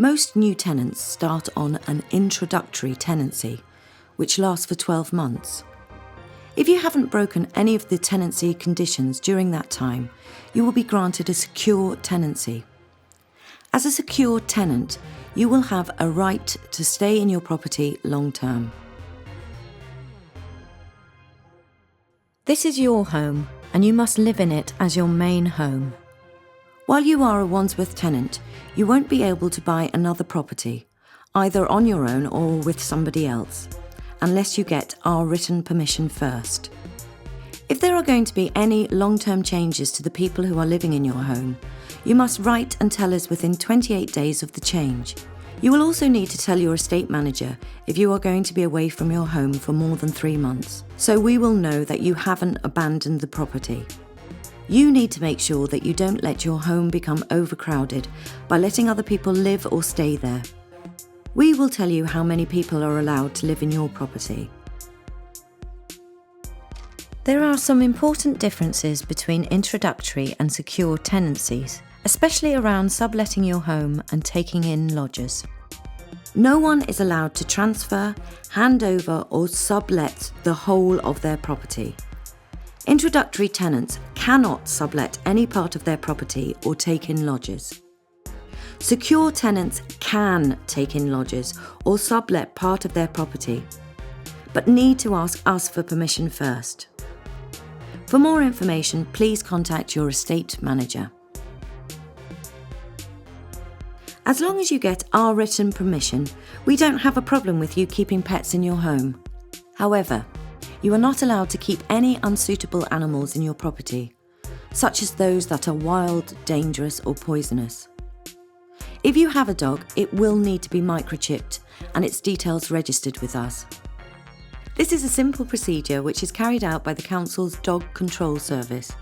Most new tenants start on an introductory tenancy, which lasts for 12 months. If you haven't broken any of the tenancy conditions during that time, you will be granted a secure tenancy. As a secure tenant, you will have a right to stay in your property long term. This is your home, and you must live in it as your main home. While you are a Wandsworth tenant, you won't be able to buy another property, either on your own or with somebody else, unless you get our written permission first. If there are going to be any long-term changes to the people who are living in your home, you must write and tell us within 28 days of the change. You will also need to tell your estate manager if you are going to be away from your home for more than 3 months, so we will know that you haven't abandoned the property. You need to make sure that you don't let your home become overcrowded by letting other people live or stay there. We will tell you how many people are allowed to live in your property. There are some important differences between introductory and secure tenancies, especially around subletting your home and taking in lodgers. No one is allowed to transfer, hand over or sublet the whole of their property. Introductory tenants cannot sublet any part of their property or take in lodgers. Secure tenants can take in lodgers or sublet part of their property, but need to ask us for permission first. For more information, please contact your estate manager. As long as you get our written permission, we don't have a problem with you keeping pets in your home. However, you are not allowed to keep any unsuitable animals in your property, such as those that are wild, dangerous or poisonous. If you have a dog, it will need to be microchipped and its details registered with us. This is a simple procedure which is carried out by the Council's Dog Control Service,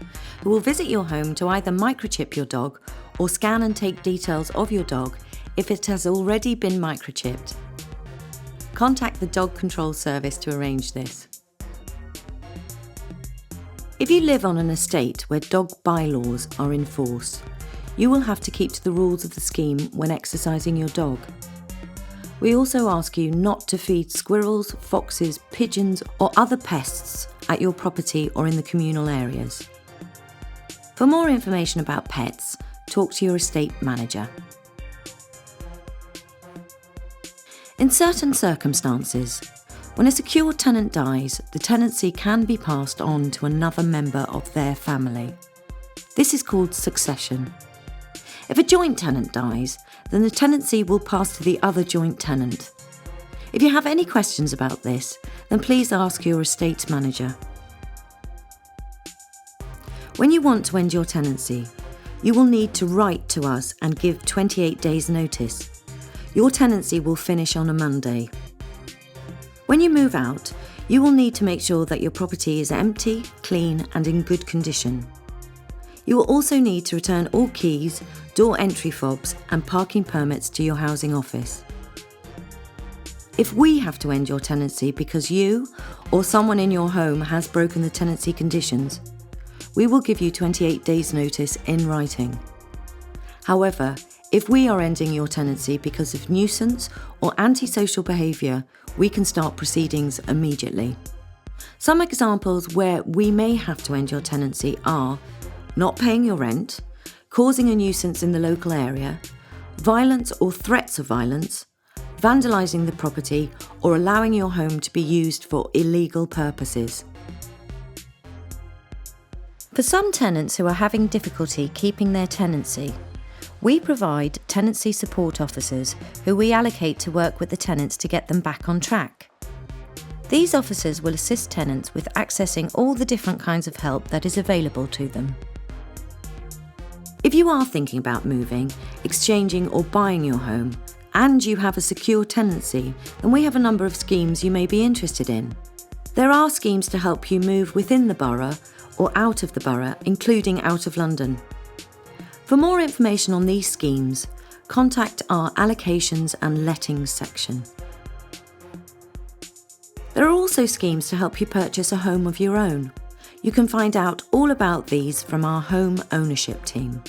who will visit your home to either microchip your dog or scan and take details of your dog if it has already been microchipped. Contact the Dog Control Service to arrange this. If you live on an estate where dog bylaws are in force, you will have to keep to the rules of the scheme when exercising your dog. We also ask you not to feed squirrels, foxes, pigeons or other pests at your property or in the communal areas. For more information about pets, talk to your estate manager. In certain circumstances, when a secure tenant dies, the tenancy can be passed on to another member of their family. This is called succession. If a joint tenant dies, then the tenancy will pass to the other joint tenant. If you have any questions about this, then please ask your estate manager. When you want to end your tenancy, you will need to write to us and give 28 days notice. Your tenancy will finish on a Monday. When you move out, you will need to make sure that your property is empty, clean and in good condition. You will also need to return all keys, door entry fobs and parking permits to your housing office. If we have to end your tenancy because you or someone in your home has broken the tenancy conditions, we will give you 28 days notice in writing. However, if we are ending your tenancy because of nuisance or antisocial behaviour, we can start proceedings immediately. Some examples where we may have to end your tenancy are not paying your rent, causing a nuisance in the local area, violence or threats of violence, vandalising the property or allowing your home to be used for illegal purposes. For some tenants who are having difficulty keeping their tenancy, we provide tenancy support officers who we allocate to work with the tenants to get them back on track. These officers will assist tenants with accessing all the different kinds of help that is available to them. If you are thinking about moving, exchanging or buying your home, and you have a secure tenancy, then we have a number of schemes you may be interested in. There are schemes to help you move within the borough or out of the borough, including out of London. For more information on these schemes, contact our allocations and lettings section. There are also schemes to help you purchase a home of your own. You can find out all about these from our home ownership team.